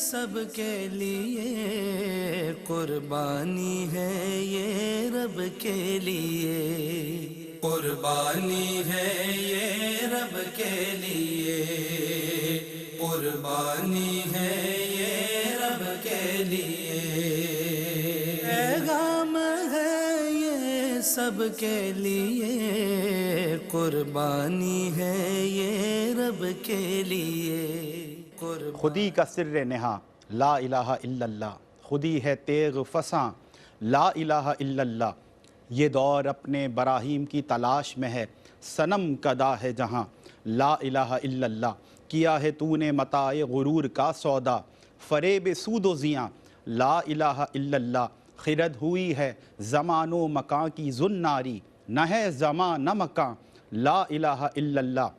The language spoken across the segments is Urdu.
سب کے لیے قربانی ہے یہ رب کے لیے، قربانی ہے یہ رب کے لیے، قربانی ہے یہ رب کے لیے، پیغام ہے یہ سب کے لیے، قربانی ہے یہ رب کے لیے۔ خودی کا سر نہاں لا الہ الا اللہ، خودی ہے تیغ فساں لا الہ الا اللہ، یہ دور اپنے براہیم کی تلاش میں ہے، صنم کدا ہے جہاں لا الہ الا اللہ، کیا ہے تو نے متاع غرور کا سودا، فریب سود و زیاں لا الہ الا اللہ، خرد ہوئی ہے زمان و مکان کی زناری، نہ ہے زمان نہ مکان لا الہ الا اللہ،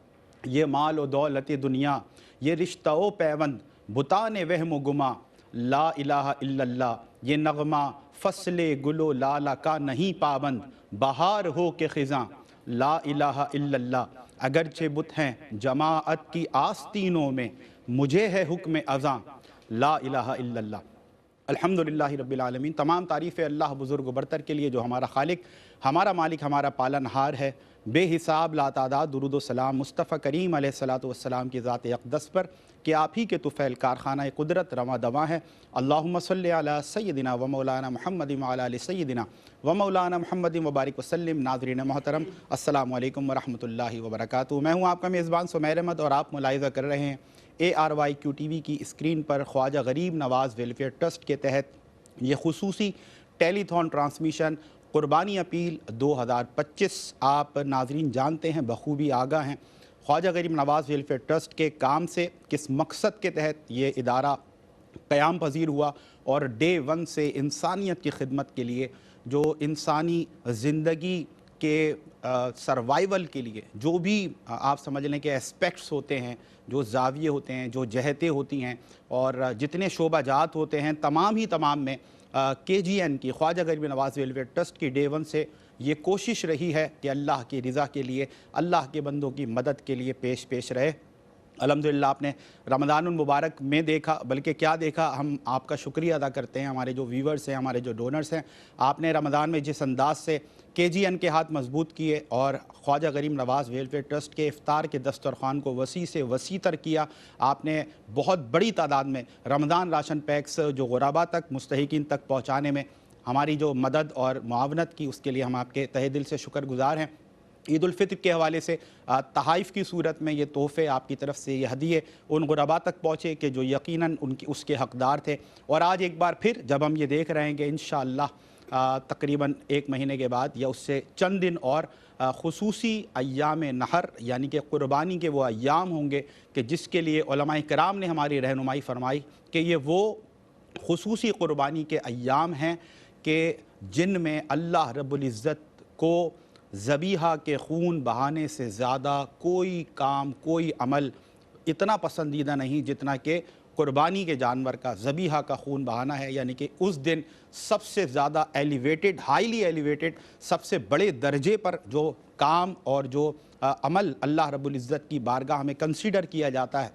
یہ مال و دولت دنیا یہ رشتہ و پیوند بتان وہم و گما لا الہ الا اللہ، یہ نغمہ فصل گل و لالا کا نہیں پابند، بہار ہو کے خزاں لا الہ الا اللہ، اگرچہ بت ہیں جماعت کی آستینوں میں مجھے ہے حکم اذاں لا الہ الا اللہ۔ الحمدللہ رب العالمین، تمام تعریف اللہ بزرگ و برتر کے لیے جو ہمارا خالق، ہمارا مالک، ہمارا پالنہار ہے۔ بے حساب لا تعداد درود و سلام مصطفیٰ کریم علیہ السلام کی ذات اقدس پر کہ آپ ہی کے طفیل کارخانہ قدرت رواں دواں ہے۔ اللہم صلی علی سیدنا و مولانا محمد وعلی آل سیدنا و مولانا محمد وبارک وسلم۔ ناظرین محترم، السلام علیکم ورحمۃ اللہ وبرکاتہ۔ میں ہوں آپ کا میزبان سمیر احمد اور آپ ملاحظہ کر رہے ہیں ARYQ TV کی اسکرین پر خواجہ غریب نواز ویلفیئر ٹرسٹ کے تحت یہ خصوصی ٹیلی تھون ٹرانسمیشن قربانی اپیل 2025 آپ ناظرین جانتے ہیں، بخوبی آگاہ ہیں خواجہ غریب نواز ویلفیئر ٹرسٹ کے کام سے، کس مقصد کے تحت یہ ادارہ قیام پذیر ہوا، اور ڈے ون سے انسانیت کی خدمت کے لیے، جو انسانی زندگی کے سروائیول کے لیے جو بھی آپ سمجھ لیں کہ اسپیکٹس ہوتے ہیں، جو زاویے ہوتے ہیں، جو جہتیں ہوتی ہیں، اور جتنے شعبہ جات ہوتے ہیں، تمام میں KGN کی خواجہ غریب نواز ویلفیئر ٹرسٹ کی ڈے ون سے یہ کوشش رہی ہے کہ اللہ کی رضا کے لیے، اللہ کے بندوں کی مدد کے لیے پیش رہے۔ الحمدللہ آپ نے رمضان المبارک میں دیکھا، بلکہ کیا دیکھا، ہم آپ کا شکریہ ادا کرتے ہیں، ہمارے جو ویورز ہیں، ہمارے جو ڈونرز ہیں، آپ نے رمضان میں جس انداز سے KGN کے ہاتھ مضبوط کیے اور خواجہ غریب نواز ویلفیئر ٹرسٹ کے افطار کے دسترخوان کو وسیع سے وسیع تر کیا، آپ نے بہت بڑی تعداد میں رمضان راشن پیکس جو غربا تک، مستحقین تک پہنچانے میں ہماری جو مدد اور معاونت کی، اس کے لیے ہم آپ کے تہہ دل سے شکر گزار ہیں۔ عید الفطر کے حوالے سے تحائف کی صورت میں یہ تحفے آپ کی طرف سے، یہ ہدیے ان غربا تک پہنچے کہ جو یقیناً اس کے حقدار تھے، اور آج ایک بار پھر جب ہم یہ دیکھ رہے ہیں کہ انشاءاللہ تقریباً 1 مہینے کے بعد یا اس سے چند دن اور خصوصی ایام نحر یعنی کہ قربانی کے وہ ایام ہوں گے کہ جس کے لیے علماء کرام نے ہماری رہنمائی فرمائی کہ یہ وہ خصوصی قربانی کے ایام ہیں کہ جن میں اللہ رب العزت کو ذبیحہ کے خون بہانے سے زیادہ کوئی کام، کوئی عمل اتنا پسندیدہ نہیں جتنا کہ قربانی کے جانور کا، ذبیحہ کا خون بہانا ہے۔ یعنی کہ اس دن سب سے زیادہ ایلیویٹڈ، ہائیلی ایلیویٹڈ، سب سے بڑے درجے پر جو کام اور جو عمل اللہ رب العزت کی بارگاہ میں کنسیڈر کیا جاتا ہے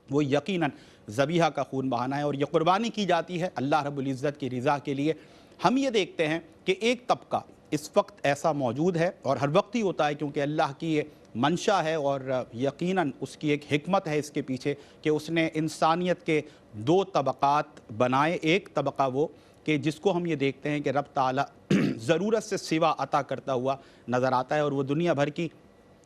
وہ یقیناً ذبیحہ کا خون بہانا ہے، اور یہ قربانی کی جاتی ہے اللہ رب العزت کی رضا کے لیے۔ ہم یہ دیکھتے ہیں کہ ایک طبقہ اس وقت ایسا موجود ہے، اور ہر وقت ہی ہوتا ہے کیونکہ اللہ کی یہ منشا ہے، اور یقیناً اس کی ایک حکمت ہے اس کے پیچھے کہ اس نے انسانیت کے 2 طبقات بنائے۔ ایک طبقہ وہ کہ جس کو ہم یہ دیکھتے ہیں کہ رب تعالیٰ ضرورت سے سوا عطا کرتا ہوا نظر آتا ہے، اور وہ دنیا بھر کی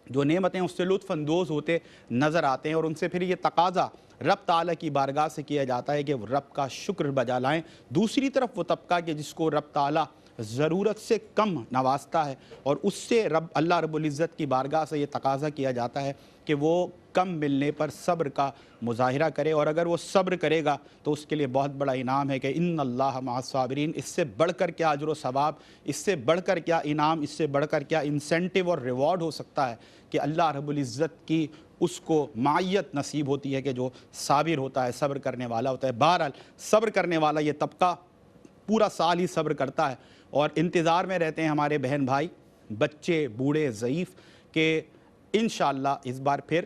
جو نعمتیں اس سے لطف اندوز ہوتے نظر آتے ہیں، اور ان سے پھر یہ تقاضا رب تعالیٰ کی بارگاہ سے کیا جاتا ہے کہ وہ رب کا شکر بجا لائیں۔ دوسری طرف وہ طبقہ کہ جس کو رب تعالیٰ ضرورت سے کم نوازتا ہے، اور اس سے اللہ رب العزت کی بارگاہ سے یہ تقاضا کیا جاتا ہے کہ وہ کم ملنے پر صبر کا مظاہرہ کرے، اور اگر وہ صبر کرے گا تو اس کے لیے بہت بڑا انعام ہے کہ ان اللہ مع الصابرین۔ اس سے بڑھ کر کیا اجر و ثواب، اس سے بڑھ کر کیا انعام، اس سے بڑھ کر کیا انسینٹیو اور ریوارڈ ہو سکتا ہے کہ اللہ رب العزت کی اس کو معیت نصیب ہوتی ہے کہ جو صابر ہوتا ہے، صبر کرنے والا ہوتا ہے۔ بہرحال صبر کرنے والا یہ طبقہ پورا سال ہی صبر کرتا ہے، اور انتظار میں رہتے ہیں ہمارے بہن بھائی، بچے، بوڑھے، ضعیف، کہ انشاءاللہ اس بار پھر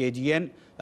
KGN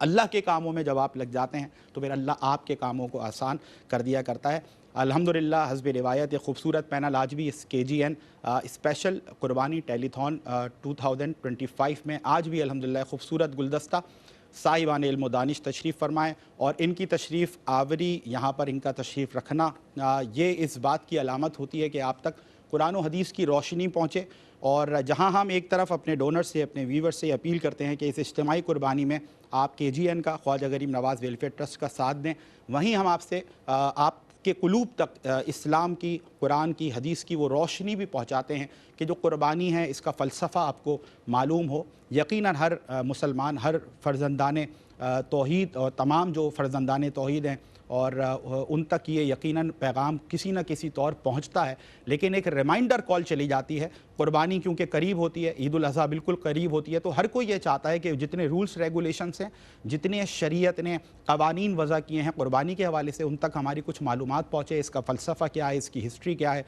اللہ کے کاموں میں جب آپ لگ جاتے ہیں تو پھر اللہ آپ کے کاموں کو آسان کر دیا کرتا ہے۔ الحمدللہ حسب روایت ایک خوبصورت پینل آج بھی اس KGN اسپیشل قربانی ٹیلی تھون 2025 میں آج بھی الحمدللہ خوبصورت گلدستہ صاحبان علم و دانش تشریف فرمائیں، اور ان کی تشریف آوری یہاں پر ان کا تشریف رکھنا یہ اس بات کی علامت ہوتی ہے کہ آپ تک قرآن و حدیث کی روشنی پہنچے۔ اور جہاں ہم ایک طرف اپنے ڈونر سے اپنے ویور سے اپیل کرتے ہیں کہ اس اجتماعی قربانی میں آپ KGN کا خواجہ غریب نواز ویلفیئر ٹرسٹ کا ساتھ دیں، وہیں ہم آپ سے آپ کے قلوب تک اسلام کی، قرآن کی، حدیث کی وہ روشنی بھی پہنچاتے ہیں کہ جو قربانی ہے اس کا فلسفہ آپ کو معلوم ہو۔ یقیناً ہر مسلمان، ہر فرزندان توحید اور تمام جو فرزندان توحید ہیں اور ان تک یہ یقیناً پیغام کسی نہ کسی طور پہنچتا ہے، لیکن ایک ریمائنڈر کال چلی جاتی ہے۔ قربانی کیونکہ قریب ہوتی ہے، عید الاضحیٰ بالکل قریب ہوتی ہے، تو ہر کوئی یہ چاہتا ہے کہ جتنے رولز ریگولیشنز ہیں، جتنے شریعت نے قوانین وضع کیے ہیں قربانی کے حوالے سے، ان تک ہماری کچھ معلومات پہنچے، اس کا فلسفہ کیا ہے، اس کی ہسٹری کیا ہے،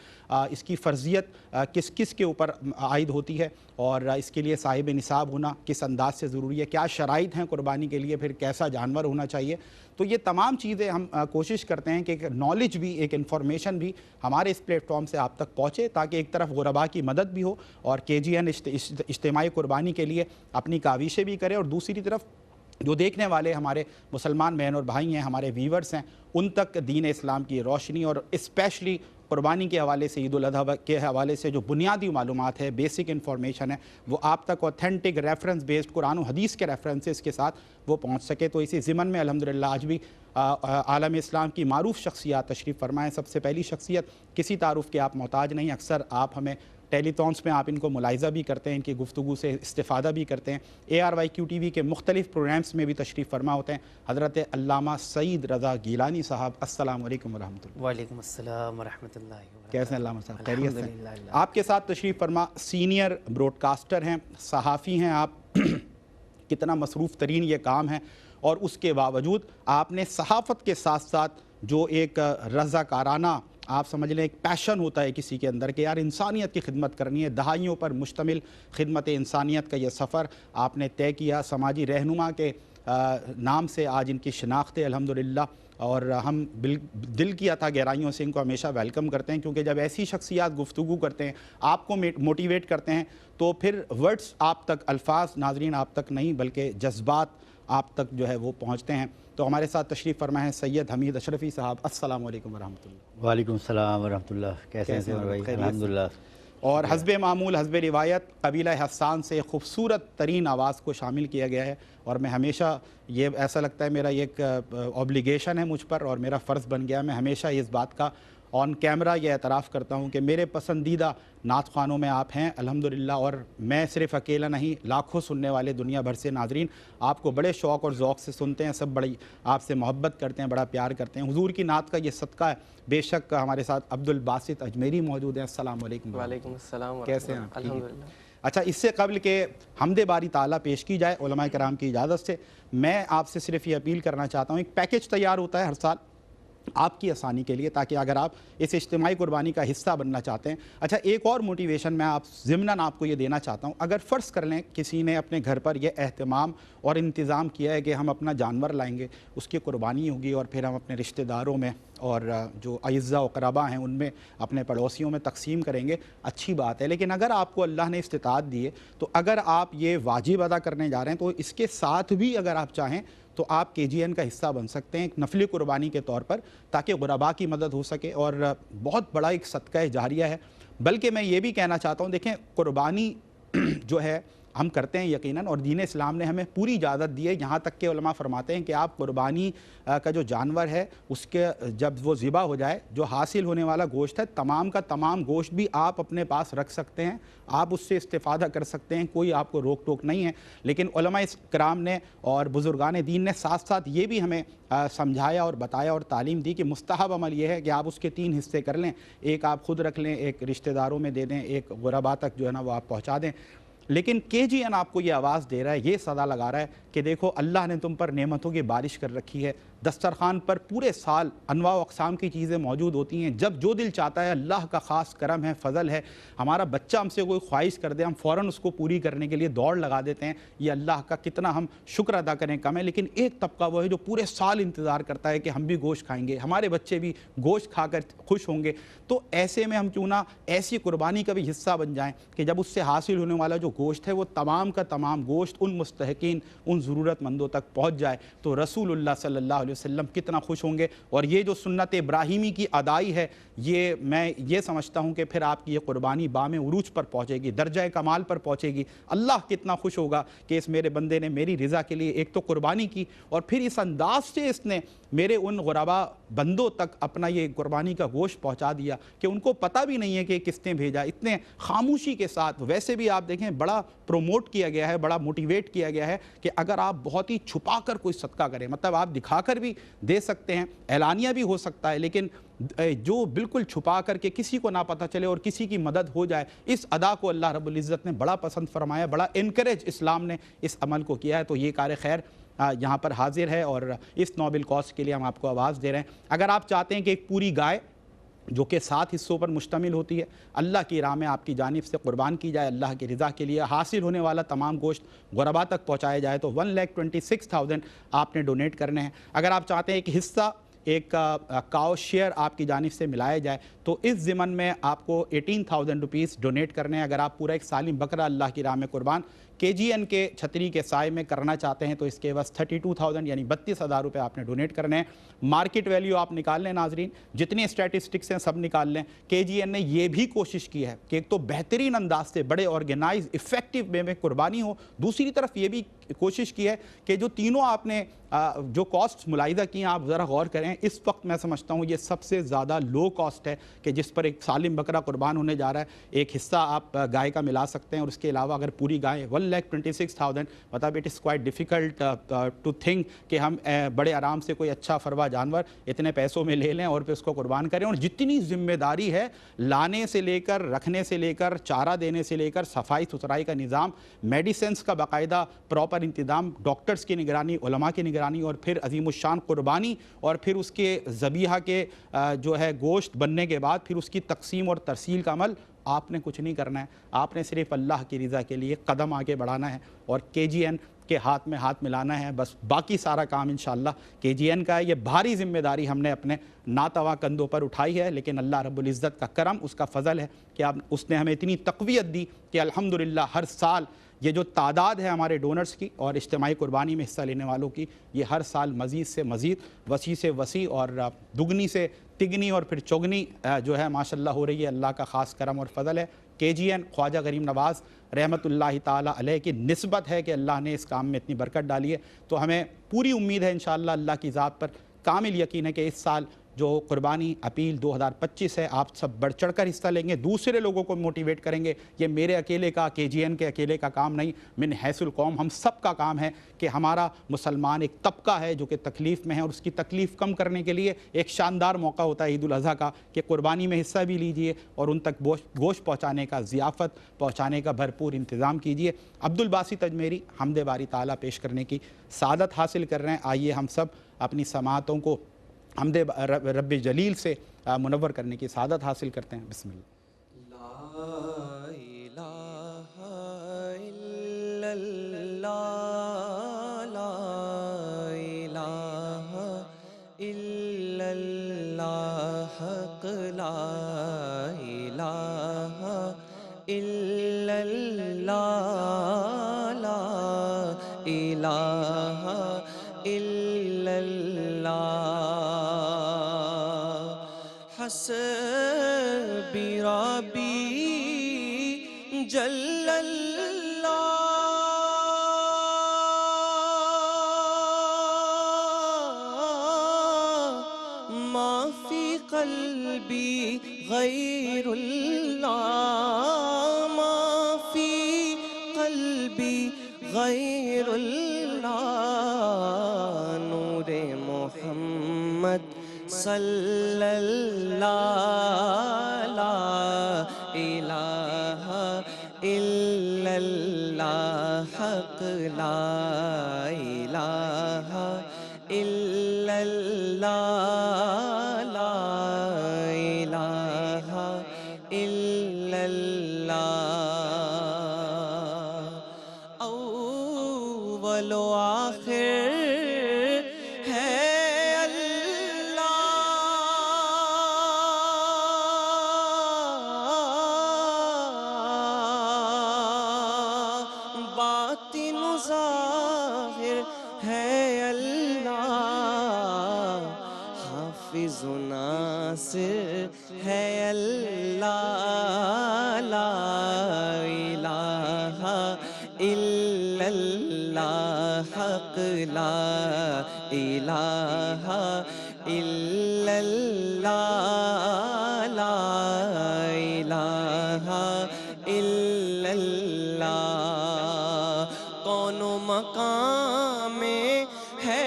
اس کی فرضیت کس کس کے اوپر عائد ہوتی ہے، اور اس کے لیے صاحب نصاب ہونا کس انداز سے ضروری ہے، کیا شرائط ہیں قربانی کے لیے، پھر کیسا جانور ہونا چاہیے۔ تو یہ تمام چیزیں ہم کوشش کرتے ہیں کہ ایک نالج بھی، ایک انفارمیشن بھی ہمارے اس پلیٹ فارم سے آپ تک پہنچے، تاکہ ایک طرف غرباء کی مدد بھی ہو اور KGN اجتماعی قربانی کے لیے اپنی کاوشیں بھی کرے، اور دوسری طرف جو دیکھنے والے ہمارے مسلمان بہن اور بھائی ہیں، ہمارے ویورز ہیں، ان تک دین اسلام کی روشنی اور اسپیشلی قربانی کے حوالے سے، عید الاضحیٰ کے حوالے سے جو بنیادی معلومات ہے، بیسک انفارمیشن ہے، وہ آپ تک اوتھینٹک ریفرنس بیسڈ قرآن و حدیث کے ریفرنسز کے ساتھ وہ پہنچ سکے۔ تو اسی ضمن میں الحمدللہ آج بھی عالم اسلام کی معروف شخصیات تشریف فرمائیں۔ سب سے پہلی شخصیت، کسی تعارف کے آپ محتاج نہیں، اکثر آپ ہمیں ٹیلی تھونس میں آپ ان کو ملاحظہ بھی کرتے ہیں، ان کی گفتگو سے استفادہ بھی کرتے ہیں، ARYQ-TV کے مختلف پروگرامز میں بھی تشریف فرما ہوتے ہیں، حضرت علامہ سعید رضا گیلانی صاحب۔ السلام علیکم ورحمۃ اللہ۔ وعلیکم السلام ورحمۃ اللہ وبرکاتہ۔ کیسے ہیں علامہ صاحب؟ خیریت سے؟ آپ کے ساتھ تشریف فرما سینئر براڈ کاسٹر ہیں، صحافی ہیں آپ، کتنا مصروف ترین یہ کام ہے، اور اس کے باوجود آپ نے صحافت کے ساتھ ساتھ جو ایک رضاکارانہ آپ سمجھ لیں ایک پیشن ہوتا ہے کسی کے اندر کہ یار انسانیت کی خدمت کرنی ہے، دہائیوں پر مشتمل خدمت انسانیت کا یہ سفر آپ نے طے کیا۔ سماجی رہنما کے نام سے آج ان کی شناخت ہے الحمدللہ، اور ہم دل کی عطا گہرائیوں سے ان کو ہمیشہ ویلکم کرتے ہیں، کیونکہ جب ایسی شخصیات گفتگو کرتے ہیں، آپ کو موٹیویٹ کرتے ہیں، تو پھر ورڈز آپ تک، الفاظ ناظرین آپ تک نہیں بلکہ جذبات آپ تک جو ہے وہ پہنچتے ہیں۔ تو ہمارے ساتھ تشریف فرما ہے سید حمید اشرفی صاحب۔ السلام علیکم ورحمۃ اللہ۔ وعلیکم السلام ورحمۃ اللہ۔ کیسے ہیں بھائی؟ الحمدللہ۔ اور حسب معمول، حسب روایت قبیلہ حسان سے خوبصورت ترین آواز کو شامل کیا گیا ہے، اور میں ہمیشہ یہ ایسا لگتا ہے میرا یہ ایک اوبلیگیشن ہے مجھ پر، اور میرا فرض بن گیا، میں ہمیشہ اس بات کا آن کیمرہ یہ اعتراف کرتا ہوں کہ میرے پسندیدہ نعت خوانوں میں آپ ہیں الحمدللہ، اور میں صرف اکیلا نہیں، لاکھوں سننے والے دنیا بھر سے ناظرین آپ کو بڑے شوق اور ذوق سے سنتے ہیں، سب بڑی آپ سے محبت کرتے ہیں، بڑا پیار کرتے ہیں۔ حضور کی نعت کا یہ صدقہ ہے۔ بے شک ہمارے ساتھ عبدالباسط اجمیری موجود ہیں۔ السلام علیکم۔ وعلیکم السلام۔ کیسے ہیں آپ؟ الحمدللہ۔ اچھا، اس سے قبل کہ حمد باری تعالیٰ پیش کی جائے علماء کرام کی اجازت سے، میں آپ سے صرف یہ اپیل کرنا چاہتا ہوں، ایک پیکج تیار ہوتا ہے ہر سال آپ کی آسانی کے لیے، تاکہ اگر آپ اس اجتماعی قربانی کا حصہ بننا چاہتے ہیں۔ اچھا، ایک اور موٹیویشن میں آپ ضمناً آپ کو یہ دینا چاہتا ہوں، اگر فرض کر لیں کسی نے اپنے گھر پر یہ اہتمام اور انتظام کیا ہے کہ ہم اپنا جانور لائیں گے، اس کی قربانی ہوگی، اور پھر ہم اپنے رشتہ داروں میں اور جو اعزاء و قربا ہیں ان میں، اپنے پڑوسیوں میں تقسیم کریں گے، اچھی بات ہے۔ لیکن اگر آپ کو اللہ نے استطاعت دی ہے، تو اگر آپ یہ واجب ادا کرنے جا رہے ہیں، تو اس کے ساتھ بھی اگر آپ چاہیں تو آپ KGN کا حصہ بن سکتے ہیں ایک نفلی قربانی کے طور پر، تاکہ غرباء کی مدد ہو سکے، اور بہت بڑا ایک صدقہ جاریہ ہے۔ بلکہ میں یہ بھی کہنا چاہتا ہوں، دیکھیں قربانی جو ہے ہم کرتے ہیں یقیناً، اور دین اسلام نے ہمیں پوری اجازت دی ہے، یہاں تک کہ علماء فرماتے ہیں کہ آپ قربانی کا جو جانور ہے اس کے جب وہ ذبح ہو جائے، جو حاصل ہونے والا گوشت ہے، تمام کا تمام گوشت بھی آپ اپنے پاس رکھ سکتے ہیں، آپ اس سے استفادہ کر سکتے ہیں، کوئی آپ کو روک ٹوک نہیں ہے۔ لیکن علماء کرام نے اور بزرگان دین نے ساتھ ساتھ یہ بھی ہمیں سمجھایا اور بتایا اور تعلیم دی کہ مستحب عمل یہ ہے کہ آپ اس کے 3 حصے کر لیں، ایک آپ خود رکھ لیں، ایک رشتہ داروں میں دے دیں، ایک غرباء تک جو ہے نا وہ آپ پہنچا دیں۔ لیکن KGN آپ کو یہ آواز دے رہا ہے، یہ صدا لگا رہا ہے کہ دیکھو اللہ نے تم پر نعمتوں کی بارش کر رکھی ہے، دسترخوان پر پورے سال انواع و اقسام کی چیزیں موجود ہوتی ہیں، جب جو دل چاہتا ہے اللہ کا خاص کرم ہے، فضل ہے، ہمارا بچہ ہم سے کوئی خواہش کر دے ہم فوراً اس کو پوری کرنے کے لیے دوڑ لگا دیتے ہیں، یہ اللہ کا کتنا ہم شکر ادا کریں کم ہے۔ لیکن ایک طبقہ وہ ہے جو پورے سال انتظار کرتا ہے کہ ہم بھی گوشت کھائیں گے، ہمارے بچے بھی گوشت کھا کر خوش ہوں گے، تو ایسے میں ہم کیوں نہ ایسی قربانی کا بھی حصہ بن جائیں کہ جب اس سے حاصل ہونے والا جو گوشت ہے وہ تمام کا تمام گوشت ان مستحقین، ان ضرورت مندوں تک پہنچ جائے، تو رسول اللہ صلی اللہ علیہ وسلم کتنا خوش ہوں گے۔ اور یہ جو سنت ابراہیمی کی ادائی ہے، یہ میں یہ سمجھتا ہوں کہ پھر آپ کی یہ قربانی بام عروج پر پہنچے گی، درجہ کمال پر پہنچے گی۔ اللہ کتنا خوش ہوگا کہ اس میرے بندے نے میری رضا کے لیے ایک تو قربانی کی، اور پھر اس انداز سے اس نے میرے ان غربا بندوں تک اپنا یہ قربانی کا گوشت پہنچا دیا کہ ان کو پتہ بھی نہیں ہے کہ کس نے بھیجا، اتنے خاموشی کے ساتھ۔ ویسے بھی آپ دیکھیں بڑا پروموٹ کیا گیا ہے، بڑا موٹیویٹ کیا گیا ہے کہ اگر آپ بہت ہی چھپا کر کوئی صدقہ کریں، مطلب آپ دکھا کر بھی دے سکتے ہیں، اعلانیہ بھی ہو سکتا ہے، لیکن جو بالکل چھپا کر کے کسی کو نہ پتہ چلے اور کسی کی مدد ہو جائے، اس ادا کو اللہ رب العزت نے بڑا پسند فرمایا، بڑا انکریج اسلام نے اس عمل کو کیا ہے۔ تو یہ کار خیر یہاں پر حاضر ہے اور اس نوبل کاز کے لیے ہم آپ کو آواز دے رہے ہیں۔ اگر آپ چاہتے ہیں کہ ایک پوری گائے جو کہ 7 حصوں پر مشتمل ہوتی ہے اللہ کی راہ میں آپ کی جانب سے قربان کی جائے، اللہ کی رضا کے لیے حاصل ہونے والا تمام گوشت غربا تک پہنچایا جائے، تو 1,26,000 آپ نے ڈونیٹ کرنے ہیں۔ اگر آپ چاہتے ہیں کہ حصہ ایک کاؤ شیئر آپ کی جانب سے ملایا جائے تو اس ضمن میں آپ کو 18,000 روپیز ڈونیٹ کرنے ہیں۔ اگر آپ پورا ایک سالم بکرا اللہ کی راہ میں قربان KGN کے چھتری کے سائے میں کرنا چاہتے ہیں تو اس کے بس 32,000 یعنی 32,000 روپے آپ نے ڈونیٹ کرنے ہیں۔ مارکیٹ ویلیو آپ نکال لیں ناظرین، جتنے اسٹیٹسٹکس ہیں سب نکال لیں۔ KGN نے یہ بھی کوشش کی ہے کہ ایک تو بہترین انداز سے بڑے آرگنائز ایفیکٹو وے میں قربانی ہو، دوسری طرف یہ بھی کوشش کی ہے کہ جو تینوں آپ نے جو کاسٹ ملاحظہ کی ہیں آپ ذرا غور کریں، اس وقت میں سمجھتا ہوں یہ سب سے زیادہ لو کاسٹ ہے کہ جس پر ایک سالم بکرا قربان ہونے جا رہا ہے۔ ایک حصہ آپ گائے کا ملا سکتے ہیں اور اس کے علاوہ اگر پوری گائے 1,26,000 مطلب it is quite difficult to think کہ ہم بڑے آرام سے کوئی اچھا فروا جانور اتنے پیسوں میں لے لیں اور پھر اس کو قربان کریں، اور جتنی ذمہ داری ہے لانے سے لے کر رکھنے سے لے کر چارہ دینے سے لے کر صفائی ستھرائی کا نظام، میڈیسنس کا باقاعدہ پراپر انتظام، ڈاکٹرز کی نگرانی، علماء کی نگرانی، اور پھر عظیم الشان قربانی، اور پھر اس کے ذبیحہ کے جو ہے گوشت بننے کے بعد پھر اس کی تقسیم اور ترسیل کا عمل آپ نے کچھ نہیں کرنا ہے، آپ نے صرف اللہ کی رضا کے لیے قدم آگے بڑھانا ہے اور KGN کے ہاتھ میں ہاتھ ملانا ہے، بس باقی سارا کام انشاءاللہ KGN کا ہے۔ یہ بھاری ذمہ داری ہم نے اپنے ناتواں کندھوں پر اٹھائی ہے، لیکن اللہ رب العزت کا کرم، اس کا فضل ہے کہ اس نے ہمیں اتنی تقویت دی کہ الحمدللہ ہر سال یہ جو تعداد ہے ہمارے ڈونرز کی اور اجتماعی قربانی میں حصہ لینے والوں کی، یہ ہر سال مزید سے مزید، وسیع سے وسیع اور دگنی سے تگنی اور پھر چوگنی جو ہے ماشاءاللہ ہو رہی ہے۔ اللہ کا خاص کرم اور فضل ہے۔ KGN خواجہ غریم نواز رحمۃ اللہ تعالیٰ علیہ کی نسبت ہے کہ اللہ نے اس کام میں اتنی برکت ڈالی ہے، تو ہمیں پوری امید ہے انشاءاللہ اللہ کی ذات پر کامل یقین ہے کہ اس سال جو قربانی اپیل 2025 ہے آپ سب بڑھ چڑھ کر حصہ لیں گے، دوسرے لوگوں کو موٹیویٹ کریں گے۔ یہ میرے اکیلے کا KGN کے اکیلے کا کام نہیں، من حیث القوم ہم سب کا کام ہے کہ ہمارا مسلمان ایک طبقہ ہے جو کہ تکلیف میں ہے اور اس کی تکلیف کم کرنے کے لیے ایک شاندار موقع ہوتا ہے عید الاضحیٰ کا کہ قربانی میں حصہ بھی لیجئے اور ان تک گوشت پہنچانے کا، ضیافت پہنچانے کا بھرپور انتظام کیجئے۔ عبدالباسط اجمیری حمد باری تعالیٰ پیش کرنے کی سعادت حاصل کر رہے ہیں، آئیے ہم سب اپنی سماعتوں کو حمد رب جلیل سے منور کرنے کی سعادت حاصل کرتے ہیں۔ بسم اللہ۔ لا الہ الا اللہ، لا الہ الا اللہ، حق لا الہ الا اللہ، لا الہ الا اللہ، حسبی ربی جل اللہ، ما فی قلبی غیر اللہ، ما فی قلبی غیر اللہ، نور محمد صلی اللہ، لا الہ الا اللہ۔ حق لا الہ الا اللہ لا الہ الا اللہ اول و آخر ہے باطن و ظاہر ہے اللہ حافظ و ناصر ہے اللہ لا الہ الا اللہ حق لا الہ الا اللہ لا الہ الا اللہ کون و مقام میں ہے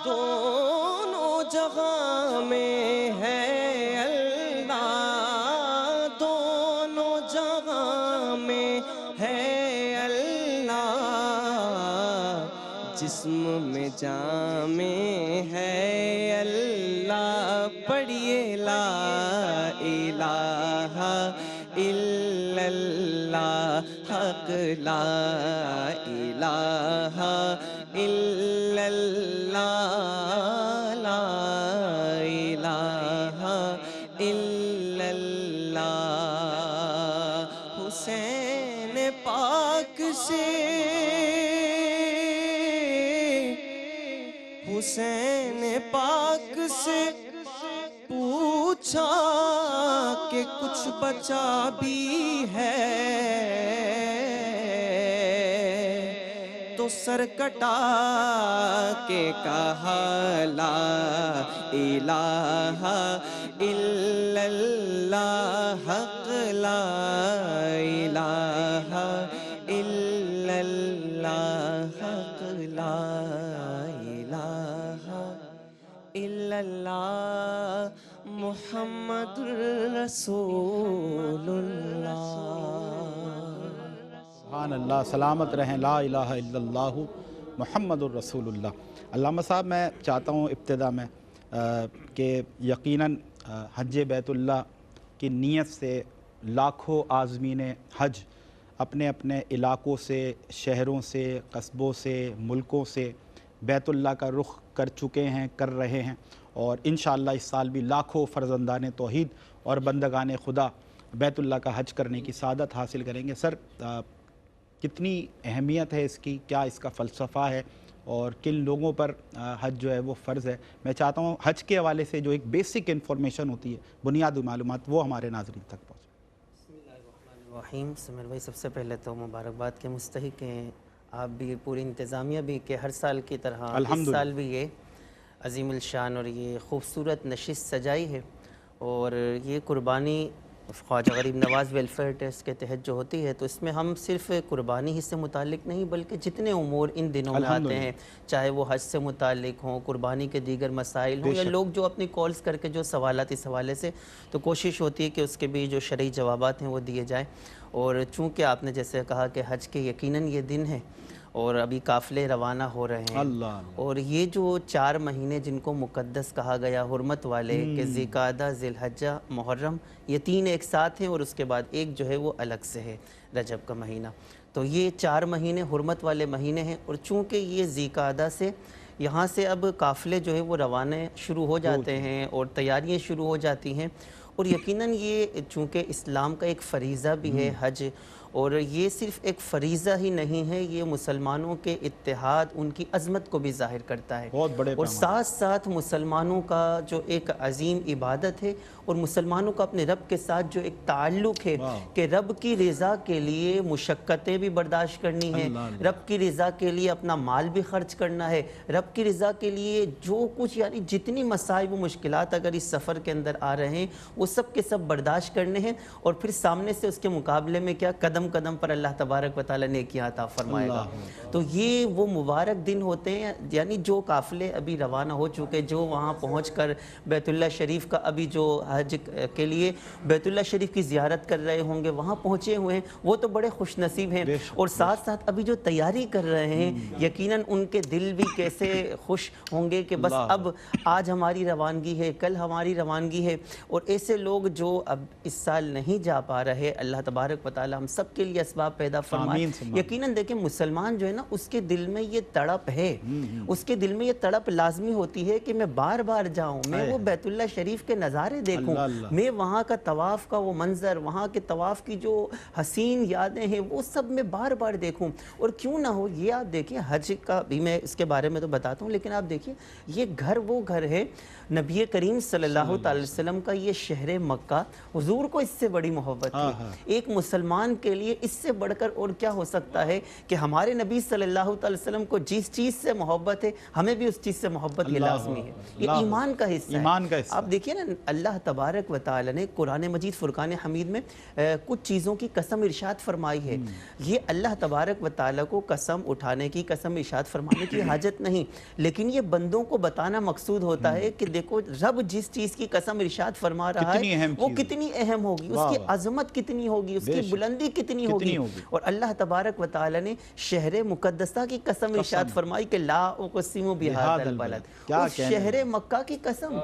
دونوں جگہ میں ہے اللہ دونوں جگہ میں ہے اللہ جسم میں جامع ہے اللہ پڑھیے لا الہ الا اللہ حق لا الہ الا اللہ لا الہ الا اللہ حسین پاک سے حسین پاک سے پوچھا کہ کچھ بچا بھی ہے تو سر کٹا کے کہا لا الہ الا اللہ حق لا الہ الا اللہ حق لا الہ الا اللہ محمد رسول اللہ سبحان اللہ، سلامت رہیں، لا الہ الا اللہ محمد الرسول اللہ۔ علامہ صاحب، میں چاہتا ہوں ابتدا میں کہ یقیناً حج بیت اللہ کی نیت سے لاکھوں عازمین حج اپنے اپنے علاقوں سے، شہروں سے، قصبوں سے، ملکوں سے بیت اللہ کا رخ کر چکے ہیں، کر رہے ہیں، اور انشاءاللہ اس سال بھی لاکھوں فرزندان توحید اور بندگان خدا بیت اللہ کا حج کرنے کی سعادت حاصل کریں گے۔ سر، کتنی اہمیت ہے اس کی، کیا اس کا فلسفہ ہے، اور کن لوگوں پر حج جو ہے وہ فرض ہے؟ میں چاہتا ہوں حج کے حوالے سے جو ایک بیسک انفارمیشن ہوتی ہے، بنیادی معلومات، وہ ہمارے ناظرین تک پہنچے۔ بسم اللہ الرحمن الرحیم۔ سمیر بھائی، سب سے پہلے تو مبارکباد کے مستحق ہیں آپ بھی، پوری انتظامیہ بھی، کہ ہر سال کی طرح اس سال بھی یہ عظیم الشان اور یہ خوبصورت نشست سجائی ہے، اور یہ قربانی خواجہ غریب نواز ویلفیئر ٹرسٹ کے تحت جو ہوتی ہے، تو اس میں ہم صرف قربانی ہی سے متعلق نہیں بلکہ جتنے امور ان دنوں میں آتے ہیں، چاہے وہ حج سے متعلق ہوں، قربانی کے دیگر مسائل ہوں، یا لوگ جو اپنی کالز کر کے جو سوالات اس حوالے سے، تو کوشش ہوتی ہے کہ اس کے بھی جو شرعی جوابات ہیں وہ دیے جائیں۔ اور چونکہ آپ نے جیسے کہا کہ حج کے یقیناً یہ دن ہے اور ابھی قافلے روانہ ہو رہے ہیں، اور یہ جو 4 مہینے جن کو مقدس کہا گیا، حرمت والے، کہ ذی القعدہ، ذی الحجہ، محرم، یہ 3 ایک ساتھ ہیں، اور اس کے بعد ایک جو ہے وہ الگ سے ہے، رجب کا مہینہ۔ تو یہ 4 مہینے حرمت والے مہینے ہیں، اور چونکہ یہ ذی القعدہ سے یہاں سے اب قافلے جو ہے وہ روانہ شروع ہو جاتے ہیں اور تیاریاں شروع ہو جاتی ہیں، اور یقیناً یہ چونکہ اسلام کا ایک فریضہ بھی ہے حج، اور یہ صرف ایک فریضہ ہی نہیں ہے، یہ مسلمانوں کے اتحاد، ان کی عظمت کو بھی ظاہر کرتا ہے، اور ساتھ ساتھ مسلمانوں کا جو ایک عظیم عبادت ہے، اور مسلمانوں کا اپنے رب کے ساتھ جو ایک تعلق ہے کہ رب کی رضا کے لیے مشقتیں بھی برداشت کرنی ہیں، رب کی رضا کے لیے اپنا مال بھی خرچ کرنا ہے، رب کی رضا کے لیے جو کچھ، یعنی جتنی مصائب و مشکلات اگر اس سفر کے اندر آ رہے ہیں وہ سب کے سب برداشت کرنے ہیں، اور پھر سامنے سے اس کے مقابلے میں کیا قدم قدم قدم پر اللہ تبارک و تعالیٰ نیکیاں عطا فرمائے گا۔ تو یہ وہ مبارک دن ہوتے ہیں، یعنی جو قافلے ابھی روانہ ہو چکے، جو وہاں پہنچ کر بیت اللہ شریف کا ابھی جو حج کے لیے بیت اللہ شریف کی زیارت کر رہے ہوں گے، وہاں پہنچے ہوئے ہیں، وہ تو بڑے خوش نصیب ہیں، اور ساتھ ساتھ ابھی جو تیاری کر رہے ہیں، یقیناً ان کے دل بھی کیسے خوش ہوں گے کہ بس اب آج ہماری روانگی ہے، کل ہماری روانگی ہے۔ اور ایسے لوگ جو اب اس سال نہیں جا پا رہے، اللہ تبارک و تعالی ہم سب کے لیے اسباب پیدا فرمائے۔ یقیناً دیکھیں مسلمان جو ہے نا، اس کے دل میں یہ تڑپ ہے، اس کے دل میں یہ تڑپ لازمی ہوتی ہے کہ میں بار بار جاؤں، میں وہ بیت اللہ شریف کے نظارے دیکھوں، میں وہاں کا طواف کا وہ منظر، وہاں کے طواف کی جو حسین یادیں ہیں وہ سب میں بار بار دیکھوں۔ اور کیوں نہ ہو، یہ آپ دیکھیں حج کا بھی میں اس کے بارے میں تو بتاتا ہوں، لیکن آپ دیکھیں یہ گھر وہ گھر ہے، نبی کریم صلی اللہ علیہ وسلم کا یہ شہر مکہ، حضور کو اس سے بڑی محبت تھی۔ ایک مسلمان کے لیے اس سے بڑھ کر اور کیا ہو سکتا ہے کہ ہمارے نبی صلی اللہ علیہ وسلم کو جس چیز سے محبت ہے، ہمیں بھی اس چیز سے محبت یہ لازمی ہے، یہ ایمان کا حصہ ہے۔ آپ دیکھیے نا، اللہ تبارک و تعالی نے قرآن مجید فرقان حمید میں کچھ چیزوں کی قسم ارشاد فرمائی ہے۔ یہ اللہ تبارک و تعالی کو قسم اٹھانے کی، قسم ارشاد فرمانے کی حاجت نہیں، لیکن یہ بندوں کو بتانا مقصود ہوتا ہے کہ دیکھو رب جس چیز کی قسم ارشاد فرما رہا ہے وہ کتنی اہم ہوگی، اس کی عظمت کتنی ہوگی، اس کی بلندی کتنی ہوگی۔ اور اللہ تبارک و تعالی نے شہر مقدسہ کی قسم ارشاد فرمائی کہ لا اقسم بہذا البلد، اس شہر مکہ کی قسم۔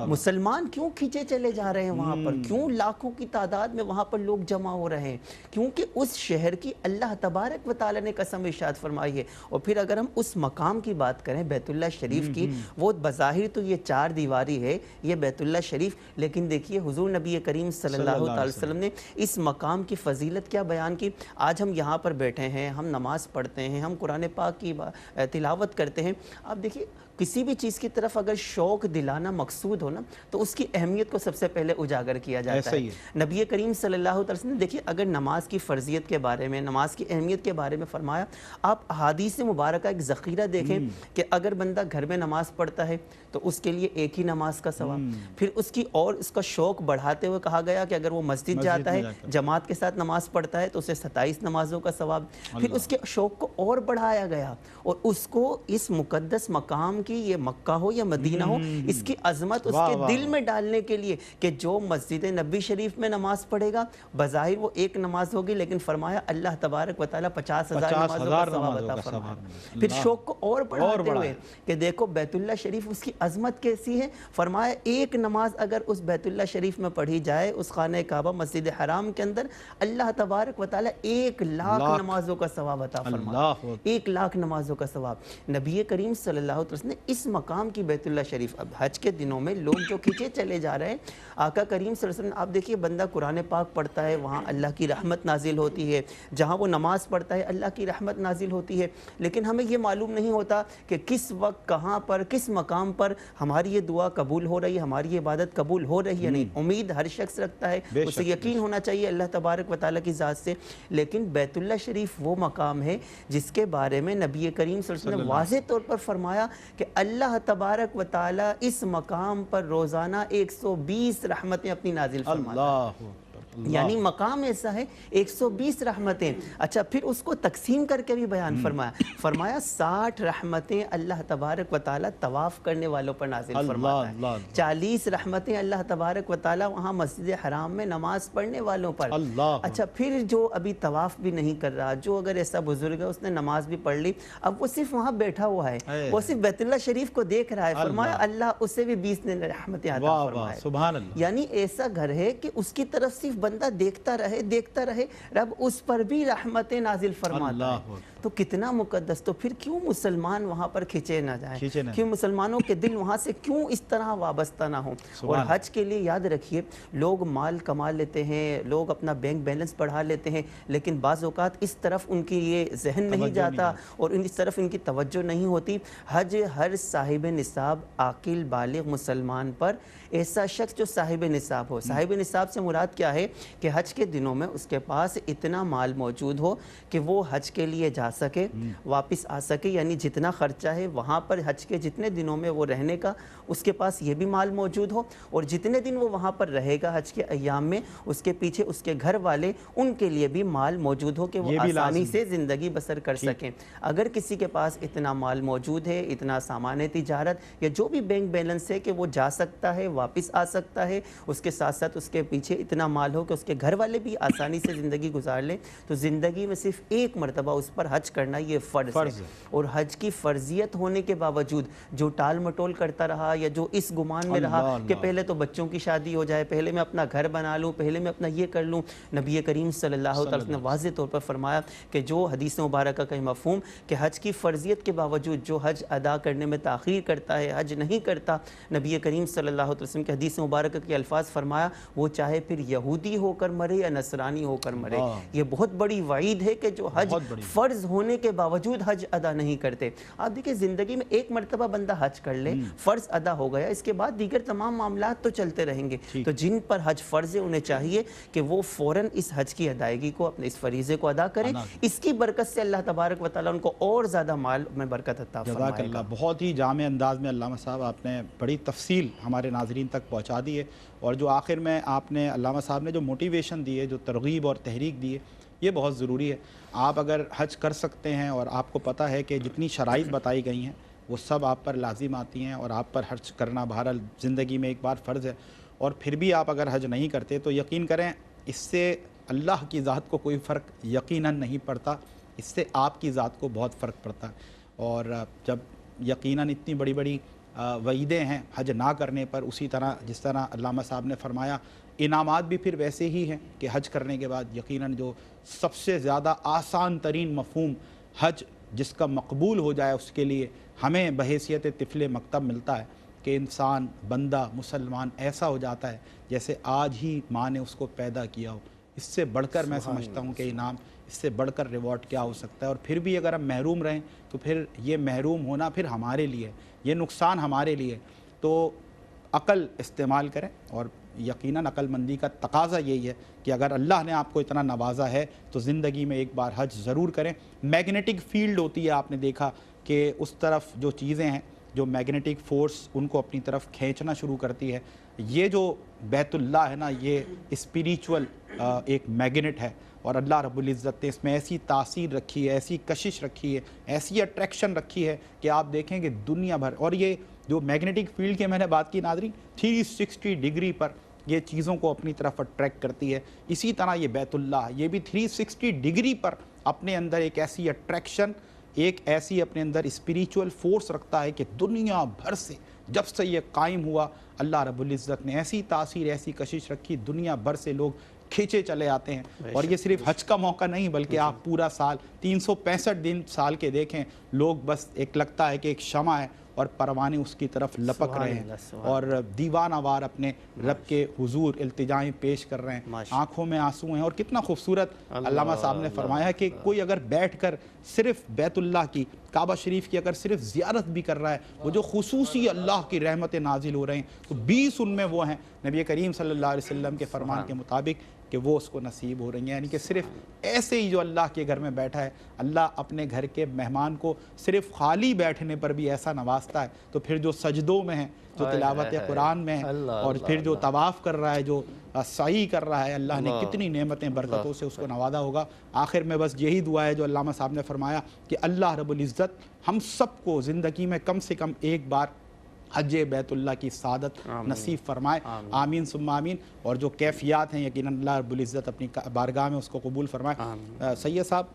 مسلمان کیوں کھینچے چلے جا رہے ہیں وہاں پر، کیوں لاکھوں کی تعداد میں وہاں پر لوگ جمع ہو رہے ہیں؟ کیونکہ اس شہر کی اللہ تبارک و تعالی نے قسم ارشاد فرمائی ہے۔ اور پھر اگر ہم اس مقام کی بات کریں بیت اللہ شریف کی، وہ بظاہر تو یہ چار دیواری ہے، یہ بیت اللہ شریف، لیکن دیکھیے حضور نبی کریم صلی اللہ علیہ وسلم نے اس مقام کی فضیلت کیا بیان کی۔ آج ہم یہاں پر بیٹھے ہیں، ہم نماز پڑھتے ہیں، ہم قرآن پاک کی تلاوت کرتے ہیں۔ آپ دیکھیے کسی بھی چیز کی طرف اگر شوق دلانا مقصود ہو نا، تو اس کی اہمیت کو سب سے پہلے اجاگر کیا جاتا ہے۔ نبی کریم صلی اللہ علیہ وسلم نے دیکھیے اگر نماز کی فرضیت کے بارے میں، نماز کی اہمیت کے بارے میں فرمایا، آپ احادیث مبارکہ ایک ذخیرہ دیکھیں کہ اگر بندہ گھر میں نماز پڑھتا ہے تو اس کے لیے ایک ہی نماز کا ثواب، پھر اس کی اور اس کا شوق بڑھاتے ہوئے کہا گیا کہ اگر وہ مسجد جاتا ہے، جماعت کے ساتھ نماز پڑھتا ہے تو اسے 27 نمازوں کا ثواب، پھر اس کے شوق کو اور بڑھایا گیا اور اس کو اس مقدس مقام کی، یہ مکہ ہو یا مدینہ ہو، اس کی عظمت اس کے دل میں ڈالنے کے لیے کہ جو مسجد نبی شریف میں نماز پڑھے گا، بظاہر وہ ایک نماز ہوگی، لیکن فرمایا اللہ تبارک و تعالیٰ 50,000 نمازوں کا ثواب عطا فرمائے۔ پھر شوق کو اور بڑھاتے ہوئے کہ دیکھو بیت اللہ شریف اس کی عظمت کیسی ہے، فرمایا ایک نماز اگر اس بیت اللہ شریف میں پڑھی جائے، اس خانہ کعبہ مسجد حرام کے اندر، اللہ تبارک و تعالیٰ 1,00,000 نمازوں کا ثواب عطا فرمائے، 1,00,000 نمازوں کا ثواب۔ نبی کریم صلی اللہ علیہ وسلم نے اس مقام کی بیت اللہ شریف، اب حج کے دنوں میں لوگ جو کھینچے چلے جا رہے ہیں، آقا کریم صلی اللہ علیہ وسلم، آپ دیکھیے بندہ قرآن پاک پڑھتا ہے، وہاں اللہ کی رحمت نازل ہوتی ہے، جہاں وہ نماز پڑھتا ہے اللہ کی رحمت نازل ہوتی ہے، لیکن ہمیں یہ معلوم نہیں ہوتا کہ کس وقت، کہاں پر، کس مقام پر ہماری یہ دعا قبول ہو رہی ہے، ہماری یہ عبادت قبول ہو رہی ہے نہیں۔ امید ہر شخص رکھتا ہے، اسے یقین ہونا چاہیے اللہ تبارک و تعالیٰ کی ذات سے، لیکن بیت اللہ شریف وہ مقام ہے جس کے بارے میں نبی کریم صلی اللہ علیہ وسلم نے واضح طور پر فرمایا کہ اللہ تبارک و تعالیٰ اس مقام پر روزانہ 120 رحمتیں اپنی نازل فرماتا ہے، یعنی مقام ایسا ہے 120 رحمتیں۔ اچھا پھر اس کو تقسیم کر کے بھی بیان فرمایا 60 رحمتیں اللہ تبارک و تعالیٰ طواف کرنے والوں پر نازل فرماتا ہے، 40 رحمتیں اللہ تبارک و تعالیٰ وہاں مسجد حرام میں نماز پڑھنے والوں پر۔ اچھا پھر جو ابھی طواف بھی نہیں کر رہا، جو اگر ایسا بزرگ ہے اس نے نماز بھی پڑھ لی، اب وہ صرف وہاں بیٹھا ہوا ہے، وہ صرف بیت اللہ شریف کو دیکھ رہا ہے، فرمایا اللہ اسے بھی 20 نے رحمتیں عطا فرمائے۔ یعنی ایسا گھر ہے کہ اس کی طرف صرف بندہ دیکھتا رہے، رب اس پر بھی رحمتیں نازل فرماتا ہے۔ تو کتنا مقدس، تو پھر کیوں مسلمان وہاں پر کھینچے نہ جائیں، کیوں مسلمانوں کے دل وہاں سے کیوں اس طرح وابستہ نہ ہوں؟ اور حج کے لیے یاد رکھیے لوگ مال کما لیتے ہیں، لوگ اپنا بینک بیلنس بڑھا لیتے ہیں، لیکن بعض اوقات اس طرف ان کی یہ ذہن نہیں جاتا اور اس طرف ان کی توجہ نہیں ہوتی۔ حج ہر صاحب نصاب عاقل بالغ مسلمان پر، ایسا شخص جو صاحب نصاب ہو، صاحب نصاب سے مراد کیا ہے کہ حج کے دنوں میں اس کے پاس اتنا مال موجود ہو کہ وہ حج کے لیے جا سکے واپس آ سکے، یعنی جتنا خرچہ ہے وہاں پر حج کے جتنے دنوں میں وہ رہنے کا اس کے پاس یہ بھی مال موجود ہو، اور جتنے دن وہ وہاں پر رہے گا حج کے ایام میں اس کے پیچھے اس کے گھر والے ان کے لیے بھی مال موجود ہو کہ وہ آسانی سے زندگی بسر کر سکیں۔ اگر کسی کے پاس اتنا مال موجود ہے، اتنا سامان تجارت یا جو بھی بینک بیلنس ہے کہ وہ جا سکتا ہے، واپس آ سکتا ہے، اس کے ساتھ ساتھ اس کے پیچھے اتنا مال ہو کہ اس کے گھر والے بھی آسانی سے زندگی گزار لیں، تو زندگی میں صرف ایک مرتبہ اس پر حج کرنا یہ فرض ہے۔ اور حج کی فرضیت ہونے کے باوجود جو ٹال مٹول کرتا رہا یا جو اس گمان میں رہا کہ پہلے تو بچوں کی شادی ہو جائے، پہلے میں اپنا گھر بنا لوں، پہلے میں اپنا یہ کر لوں، نبی کریم صلی اللہ علیہ وسلم نے واضح طور پر فرمایا کہ جو حدیث مبارکہ کا مفہوم کہ حج کی فرضیت کے باوجود جو حج ادا کرنے میں تاخیر کرتا ہے، حج نہیں کرتا، نبی کریم صلی اللہ علیہ وسلم کے حدیث مبارکہ کے الفاظ فرمایا وہ چاہے پھر یہودی ہو کر مرے یا نصرانی ہو کر مرے۔ یہ بہت بڑی وعید ہے کہ جو حج فرض ہونے کے باوجود حج ادا نہیں کرتے۔ آپ دیکھیں زندگی میں ایک مرتبہ بندہ حج کر لے، فرض ادا ہو گیا، اس کے بعد دیگر تمام معاملات تو چلتے رہیں گے، تو جن پر حج فرض ہے انہیں چاہیے کہ وہ فوراً اس حج کی ادائیگی کو، اپنے اس فریضے کو ادا کریں، اس کی برکت سے اللہ تبارک و تعالیٰ ان کو اور زیادہ مال میں برکت عطا فرمائے گا۔ جزاک اللہ، بہت ہی جامع انداز میں علامہ صاحب آپ نے بڑی تفصیل ہمارے ناظرین تک پہنچا دی ہے، اور جو آخر میں آپ نے علامہ صاحب نے جو موٹیویشن دی ہے، جو ترغیب اور تحریک دی ہے، یہ بہت ضروری ہے۔ آپ اگر حج کر سکتے ہیں اور آپ کو پتہ ہے کہ جتنی شرائط بتائی گئی ہیں وہ سب آپ پر لازم آتی ہیں، اور آپ پر حج کرنا بہرحال زندگی میں ایک بار فرض ہے، اور پھر بھی آپ اگر حج نہیں کرتے تو یقین کریں اس سے اللہ کی ذات کو کوئی فرق یقیناً نہیں پڑتا، اس سے آپ کی ذات کو بہت فرق پڑتا ہے۔ اور جب یقیناً اتنی بڑی بڑی وعیدیں ہیں حج نہ کرنے پر، اسی طرح جس طرح علامہ صاحب نے فرمایا انعامات بھی پھر ویسے ہی ہیں کہ حج کرنے کے بعد یقیناً جو سب سے زیادہ آسان ترین مفہوم حج جس کا مقبول ہو جائے اس کے لیے ہمیں بحیثیت طفل مکتب ملتا ہے کہ انسان بندہ مسلمان ایسا ہو جاتا ہے جیسے آج ہی ماں نے اس کو پیدا کیا ہو۔ اس سے بڑھ کر میں سمجھتا ہوں کہ انعام، اس سے بڑھ کر ریوارڈ کیا ہو سکتا ہے۔ اور پھر بھی اگر ہم محروم رہیں تو پھر یہ محروم ہونا پھر ہمارے لیے، یہ نقصان ہمارے لیے۔ تو عقل استعمال کریں، اور یقیناً عقل مندی کا تقاضا یہی ہے کہ اگر اللہ نے آپ کو اتنا نوازا ہے تو زندگی میں ایک بار حج ضرور کریں۔ میگنیٹک فیلڈ ہوتی ہے، آپ نے دیکھا کہ اس طرف جو چیزیں ہیں، جو میگنیٹک فورس ان کو اپنی طرف کھینچنا شروع کرتی ہے۔ یہ جو بیت اللہ ہے نا، یہ اسپریچول ایک میگنیٹ ہے، اور اللہ رب العزت نے اس میں ایسی تاثیر رکھی ہے، ایسی کشش رکھی ہے، ایسی اٹریکشن رکھی ہے کہ آپ دیکھیں کہ دنیا بھر، اور یہ جو میگنیٹک فیلڈ کی میں نے بات کی ناظرین 360 ڈگری پر یہ چیزوں کو اپنی طرف اٹریکٹ کرتی ہے، اسی طرح یہ بیت اللہ یہ بھی 360 ڈگری پر اپنے اندر ایک ایسی اٹریکشن، ایک ایسی اپنے اندر اسپریچول فورس رکھتا ہے کہ دنیا بھر سے جب سے یہ قائم ہوا اللہ رب العزت نے ایسی تاثیر، ایسی کشش رکھی، دنیا بھر سے لوگ کھینچے چلے آتے ہیں۔ اور یہ صرف حج کا موقع نہیں بلکہ آپ پورا سال 365 دن سال کے دیکھیں، لوگ بس ایک لگتا ہے کہ ایک شمع ہے اور پروانے اس کی طرف لپک رہے ہیں، اور دیوانہ وار اپنے رب کے حضور التجائیں پیش کر رہے ہیں، آنکھوں میں آنسو ہیں۔ اور کتنا خوبصورت علامہ صاحب نے فرمایا کہ کوئی اگر بیٹھ کر صرف بیت اللہ کی، کعبہ شریف کی اگر صرف زیارت بھی کر رہا ہے، وہ جو خصوصی اللہ کی رحمتیں نازل ہو رہے ہیں تو 20 ان میں وہ ہیں نبی کریم صلی اللہ علیہ وسلم کے فرمان کے مطابق کہ وہ اس کو نصیب ہو رہی ہیں۔ یعنی کہ صرف ایسے ہی جو اللہ کے گھر میں بیٹھا ہے، اللہ اپنے گھر کے مہمان کو صرف خالی بیٹھنے پر بھی ایسا نوازتا ہے، تو پھر جو سجدوں میں ہیں، جو تلاوت قرآن میں ہیں، اور پھر جو طواف کر رہا ہے، جو سعی کر رہا ہے، اللہ نے کتنی نعمتیں برکتوں سے اس کو نوازا ہوگا۔ آخر میں بس یہی دعا ہے جو علامہ صاحب نے فرمایا کہ اللہ رب العزت ہم سب کو زندگی میں کم سے کم ایک بار حج بیت اللہ کی سعادت نصیب فرمائے، آمین ثم آمین۔ اور جو کیفیات ہیں یقیناً اللہ رب العزت اپنی بارگاہ میں اس کو قبول فرمائے۔ سید صاحب،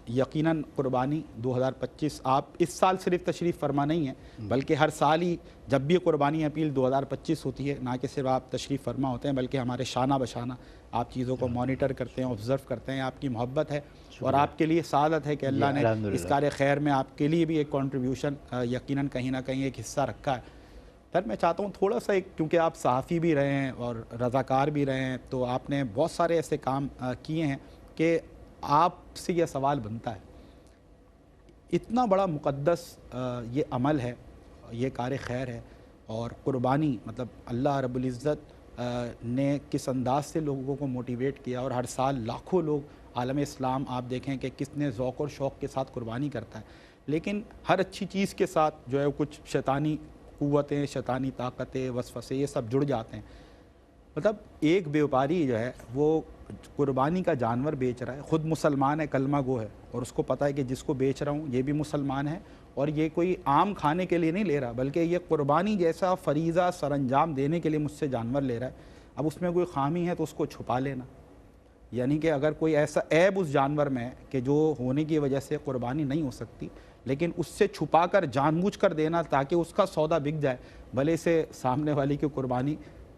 یقیناً قربانی 2025 آپ اس سال صرف تشریف فرما نہیں ہیں بلکہ ہر سال ہی جب بھی قربانی اپیل 2025 ہوتی ہے، نہ کہ صرف آپ تشریف فرما ہوتے ہیں بلکہ ہمارے شانہ بشانہ آپ چیزوں کو مانیٹر کرتے ہیں، آبزرو کرتے ہیں۔ آپ کی محبت ہے اور آپ کے لیے سعادت ہے کہ اللہ نے اس کار خیر میں آپ کے لیے بھی ایک کنٹریبیوشن یقیناً کہیں نہ کہیں ایک حصہ رکھا ہے۔ سر میں چاہتا ہوں تھوڑا سا کیونکہ آپ صحافی بھی رہے ہیں اور رضاکار بھی رہے ہیں، تو آپ نے بہت سارے ایسے کام کیے ہیں کہ آپ سے یہ سوال بنتا ہے، اتنا بڑا مقدس یہ عمل ہے، یہ کار خیر ہے، اور قربانی مطلب اللہ رب العزت نے کس انداز سے لوگوں کو موٹیویٹ کیا، اور ہر سال لاکھوں لوگ عالم اسلام آپ دیکھیں کہ کتنے ذوق اور شوق کے ساتھ قربانی کرتا ہے. لیکن ہر اچھی چیز کے ساتھ جو ہے کچھ شیطانی قوتیں، شیطانی طاقتیں، وسوسے یہ سب جڑ جاتے ہیں. مطلب ایک بیوپاری جو ہے وہ قربانی کا جانور بیچ رہا ہے، خود مسلمان ہے، کلمہ گو ہے، اور اس کو پتہ ہے کہ جس کو بیچ رہا ہوں یہ بھی مسلمان ہے، اور یہ کوئی عام کھانے کے لیے نہیں لے رہا بلکہ یہ قربانی جیسا فریضہ سر انجام دینے کے لیے مجھ سے جانور لے رہا ہے. اب اس میں کوئی خامی ہے تو اس کو چھپا لینا، یعنی کہ اگر کوئی ایسا عیب اس جانور میں ہے کہ جو ہونے کی وجہ سے قربانی نہیں ہو سکتی، لیکن اس سے چھپا کر جان بوجھ کر دینا تاکہ اس کا سودا بک جائے، بھلے سے سامنے والی کی قربانی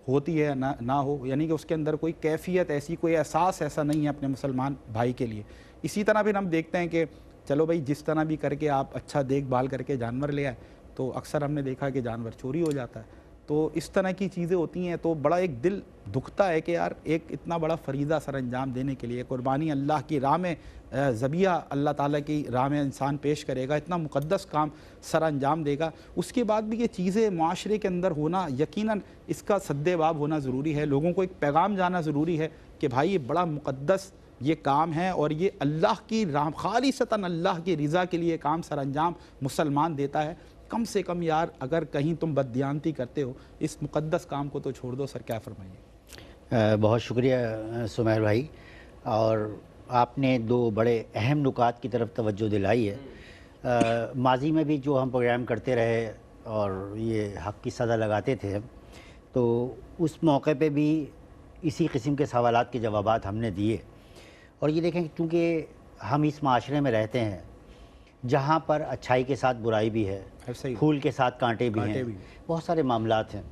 ہوتی ہے نہ ہو، یعنی کہ اس کے اندر کوئی کیفیت ایسی، کوئی احساس ایسا نہیں ہے اپنے مسلمان بھائی کے لیے. اسی طرح پھر ہم دیکھتے ہیں کہ چلو بھائی جس طرح بھی کر کے آپ اچھا دیکھ بھال کر کے جانور لے آئے تو اکثر ہم نے دیکھا کہ جانور چوری ہو جاتا ہے. تو اس طرح کی چیزیں ہوتی ہیں تو بڑا ایک دل دکھتا ہے کہ یار ایک اتنا بڑا فریضہ سر انجام دینے کے لیے، قربانی اللہ کی راہ میں، ذبیحہ اللہ تعالیٰ کی راہ میں انسان پیش کرے گا، اتنا مقدس کام سر انجام دے گا، اس کے بعد بھی یہ چیزیں معاشرے کے اندر ہونا، یقیناً اس کا سد باب ہونا ضروری ہے. لوگوں کو ایک پیغام جانا ضروری ہے کہ بھائی یہ بڑا مقدس یہ کام ہے، اور یہ اللہ کی راہ، خالصتاً اللہ کی رضا کے لیے کام سر انجام مسلمان دیتا ہے. کم سے کم یار اگر کہیں تم بددیانتی کرتے ہو اس مقدس کام کو تو چھوڑ دو. سر کیا فرمائیے؟ بہت شکریہ سمیل بھائی، اور آپ نے دو بڑے اہم نکات کی طرف توجہ دلائی ہے. ماضی میں بھی جو ہم پروگرام کرتے رہے اور یہ حق کی سزا لگاتے تھے تو اس موقع پہ بھی اسی قسم کے سوالات کے جوابات ہم نے دیے. اور یہ دیکھیں کہ چونکہ ہم اس معاشرے میں رہتے ہیں جہاں پر اچھائی کے ساتھ برائی بھی ہے، پھول کے ساتھ کانٹے بھی ہیں، بہت سارے معاملات ہیں.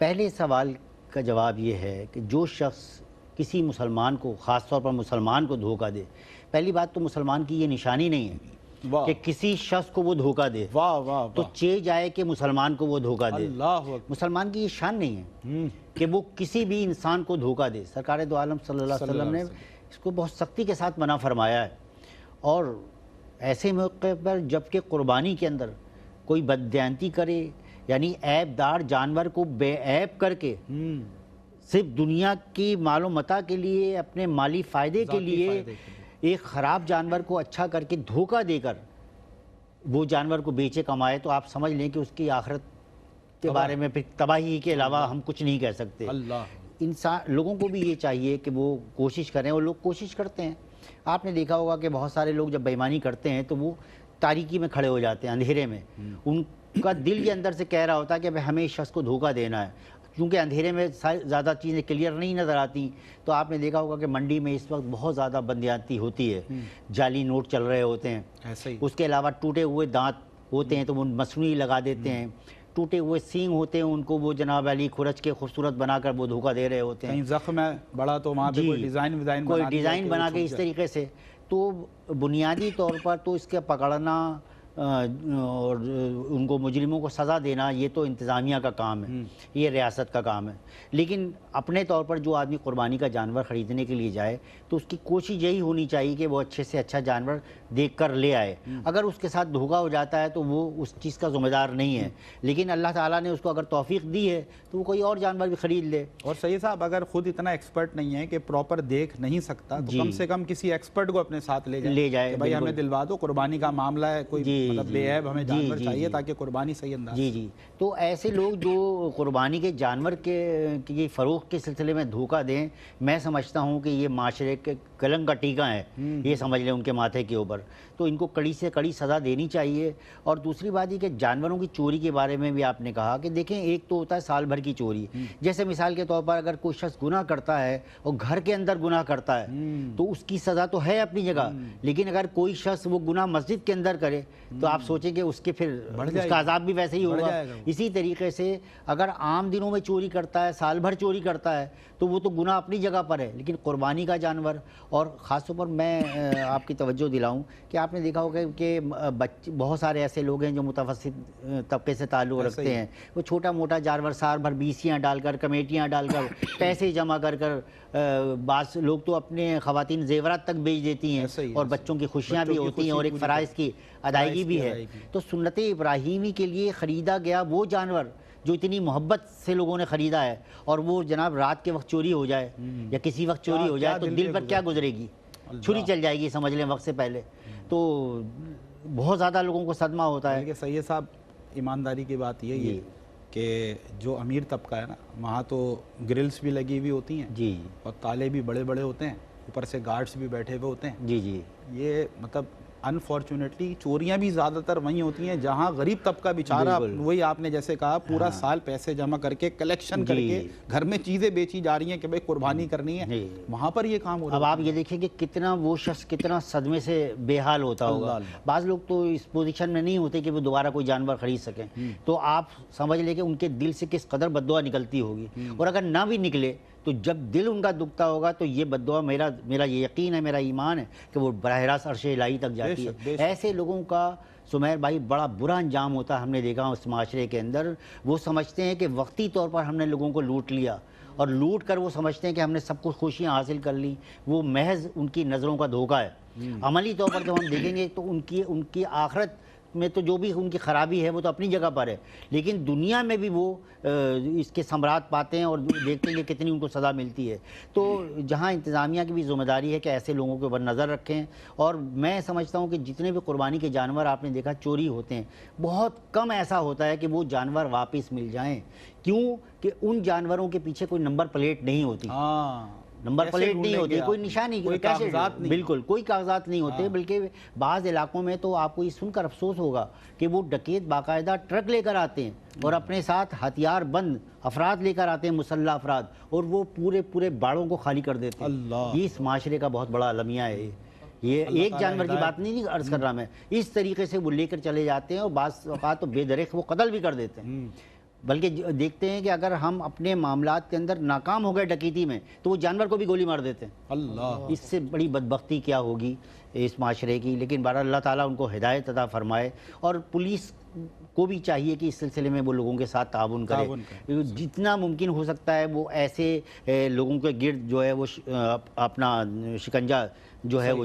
پہلے سوال کا جواب یہ ہے کہ جو شخص کسی مسلمان کو، خاص طور پر مسلمان کو دھوکہ دے، پہلی بات تو مسلمان کی یہ نشانی نہیں ہے کہ کسی شخص کو وہ دھوکہ دے تو چے جائے کہ مسلمان کو وہ دھوکہ دے. مسلمان کی یہ شان نہیں ہے کہ وہ کسی بھی انسان کو دھوکہ دے. سرکار دو عالم صلی اللہ علیہ وسلم نے اس کو بہت سختی کے ساتھ منع فرمایا ہے. اور ایسے موقع پر جب کہ قربانی کے اندر کوئی بددیانتی کرے، یعنی عیب دار جانور کو بے عیب کر کے صرف دنیا کی مال و متاع کے لیے، اپنے مالی فائدے کے لیے ایک خراب جانور کو اچھا کر کے دھوکہ دے کر وہ جانور کو بیچے کمائے، تو آپ سمجھ لیں کہ اس کی آخرت کے بارے میں پھر تباہی کے علاوہ ہم کچھ نہیں کہہ سکتے. انسان لوگوں کو بھی یہ چاہیے کہ وہ کوشش کریں، اور لوگ کوشش کرتے ہیں. آپ نے دیکھا ہوگا کہ بہت سارے لوگ جب بےایمانی کرتے ہیں تو وہ تاریکی میں کھڑے ہو جاتے ہیں، اندھیرے میں. ان کا دل یہ اندر سے کہہ رہا ہوتا ہے کہ ہمیں اس شخص کو دھوکہ دینا ہے، کیونکہ اندھیرے میں زیادہ چیزیں کلیئر نہیں نظر آتی. تو آپ نے دیکھا ہوگا کہ منڈی میں اس وقت بہت زیادہ بددیانتی ہوتی ہے، جعلی نوٹ چل رہے ہوتے ہیں. اس کے علاوہ ٹوٹے ہوئے دانت ہوتے ہیں تو وہ مصنوعی لگا دیتے ہیں، ٹوٹے ہوئے سینگ ہوتے ہیں ان کو وہ جناب علی کھرچ کے خوبصورت بنا کر وہ دھوکہ دے رہے ہوتے ہیں. کہیں زخم ہے بڑا تو وہاں پہ کوئی ڈیزائن بنا کے اس طریقے سے. تو بنیادی طور پر تو اس کے پکڑنا اور ان کو مجرموں کو سزا دینا یہ تو انتظامیہ کا کام ہے، یہ ریاست کا کام ہے. لیکن اپنے طور پر جو آدمی قربانی کا جانور خریدنے کے لیے جائے تو اس کی کوشش یہی ہونی چاہیے کہ وہ اچھے سے اچھا جانور دیکھ کر لے آئے. اگر اس کے ساتھ دھوکہ ہو جاتا ہے تو وہ اس چیز کا ذمہ دار نہیں ہے، لیکن اللہ تعالیٰ نے اس کو اگر توفیق دی ہے تو وہ کوئی اور جانور بھی خرید لے. اور سید صاحب اگر خود اتنا ایکسپرٹ نہیں ہے کہ پراپر دیکھ نہیں سکتا تو کم سے کم کسی ایکسپرٹ کو اپنے ساتھ لے جائے کہ بھائی ہمیں دلوا دو، قربانی کا معاملہ ہے، کوئی مطلب بے عیب ہمیں جانور چاہیے تاکہ قربانی صحیح انداز. جی تو ایسے لوگ جو قربانی کے جانور کے فروخت کے سلسلے میں دھوکہ دیں، میں سمجھتا ہوں کہ یہ معاشرے کے کلنگ کا ٹیکہ ہے، یہ سمجھ لیں ان کے ماتھے کے اوپر. تو ان کو کڑی سے کڑی سزا دینی چاہیے. اور دوسری بات یہ کہ جانوروں کی چوری کے بارے میں بھی آپ نے کہا کہ دیکھیں ایک تو ہوتا ہے سال بھر کی چوری، جیسے مثال کے طور پر اگر کوئی شخص گناہ کرتا ہے اور گھر کے اندر گناہ کرتا ہے تو اس کی سزا تو ہے اپنی جگہ، لیکن اگر کوئی شخص وہ گناہ مسجد کے اندر کرے تو آپ سوچیں کہ اس کے پھر اس کا عذاب بھی ویسے ہی ہوگا. اسی طریقے سے اگر عام دنوں میں چوری کرتا ہے، سال بھر چوری کرتا ہے تو وہ تو گناہ اپنی جگہ پر ہے، لیکن قربانی کا جانور. اور خاص طور پر میں آپ کی توجہ دلاؤں کہ آپ نے دیکھا ہوگا کہ بہت سارے ایسے لوگ ہیں جو متوسط طبقے سے تعلق رکھتے ہیں، وہ چھوٹا موٹا جانور سال بھر بیسیاں ڈال کر، کمیٹیاں ڈال کر، پیسے جمع کر بعض لوگ تو اپنے خواتین زیورات تک بیچ دیتی ہیں، اور بچوں کی خوشیاں بھی ہوتی ہیں اور ایک فرائض کی ادائیگی بھی ہے. تو سنت ابراہیمی کے لیے خریدا گیا وہ جانور جو اتنی محبت سے لوگوں نے خریدا ہے، اور وہ جناب رات کے وقت چوری ہو جائے یا کسی وقت چوری ہو جائے تو دل پر کیا گزرے گی، چھری چل جائے گی سمجھ لیں وقت سے پہلے. تو بہت زیادہ لوگوں کو صدمہ ہوتا ہے. کہ سید صاحب ایمانداری کی بات یہ ہے کہ جو امیر طبقہ ہے نا، وہاں تو گرلز بھی لگی ہوئی ہوتی ہیں جی اور تالے بھی بڑے بڑے ہوتے ہیں، اوپر سے گارڈز بھی بیٹھے ہوئے ہوتے ہیں. جی جی یہ مطلب انفارچونیٹلی چوریاں بھی زیادہ تر وہیں ہوتی ہیں جہاں غریب طبقہ بیچارہ، وہی آپ نے جیسے کہا پورا سال پیسے جمع کر کے کلیکشن کر کے گھر میں چیزیں بیچی جا رہی ہیں کہ بھئی قربانی کرنی ہے، وہاں پر یہ کام ہو رہا ہے. اب آپ یہ دیکھیں کہ کتنا وہ شخص کتنا صدمے سے بے حال ہوتا ہوگا. بعض لوگ تو اس پوزیشن میں نہیں ہوتے کہ وہ دوبارہ کوئی جانور خرید سکیں، تو آپ سمجھ لیں کہ ان کے دل سے کس قدر بد دعا نکلتی ہوگی. اور اگر نہ بھی نکلے تو جب دل ان کا دکھتا ہوگا تو یہ بد دعا، میرا یہ یقین ہے، میرا ایمان ہے کہ وہ براہ راست عرش الہی تک جاتی ہے. ایسے لوگوں کا سمیر بھائی بڑا برا انجام ہوتا ہے. ہم نے دیکھا اس معاشرے کے اندر، وہ سمجھتے ہیں کہ وقتی طور پر ہم نے لوگوں کو لوٹ لیا، اور لوٹ کر وہ سمجھتے ہیں کہ ہم نے سب کچھ خوشیاں حاصل کر لی. وہ محض ان کی نظروں کا دھوکہ ہے. عملی طور پر جب ہم دیکھیں گے تو ان کی آخرت میں تو جو بھی ان کی خرابی ہے وہ تو اپنی جگہ پر ہے، لیکن دنیا میں بھی وہ اس کے ثمرات پاتے ہیں اور دیکھتے ہیں کہ کتنی ان کو سزا ملتی ہے. تو جہاں انتظامیہ کی بھی ذمہ داری ہے کہ ایسے لوگوں کے اوپر نظر رکھیں. اور میں سمجھتا ہوں کہ جتنے بھی قربانی کے جانور آپ نے دیکھا چوری ہوتے ہیں، بہت کم ایسا ہوتا ہے کہ وہ جانور واپس مل جائیں. کیوں کہ ان جانوروں کے پیچھے کوئی نمبر پلیٹ نہیں ہوتی، نمبر پلیٹ نہیں ہوتی، کوئی نشانی، کوئی کاغذات نہیں، بالکل کوئی کاغذات نہیں ہوتے. بلکہ بعض علاقوں میں تو آپ کو یہ سن کر افسوس ہوگا کہ وہ ڈکیت باقاعدہ ٹرک لے کر آتے ہیں اور اپنے ساتھ ہتھیار بند افراد لے کر آتے ہیں، مسلح افراد، اور وہ پورے باڑوں کو خالی کر دیتے ہیں. یہ اس معاشرے کا بہت بڑا المیہ ہے. یہ ایک جانور کی بات نہیں عرض کر رہا میں، اس طریقے سے وہ لے کر چلے جاتے ہیں اور بعض اوقات تو بے درخت وہ قتل بھی کر دیتے ہیں. بلکہ دیکھتے ہیں کہ اگر ہم اپنے معاملات کے اندر ناکام ہو گئے ڈکیتی میں تو وہ جانور کو بھی گولی مار دیتے ہیں. اللہ، اس سے بڑی بدبختی کیا ہوگی اس معاشرے کی. لیکن بہرحال اللہ تعالیٰ ان کو ہدایت عطا فرمائے، اور پولیس کو بھی چاہیے کہ اس سلسلے میں وہ لوگوں کے ساتھ تعاون کرے. جتنا ممکن ہو سکتا ہے وہ ایسے لوگوں کے گرد جو ہے وہ اپنا شکنجہ جو ہے وہ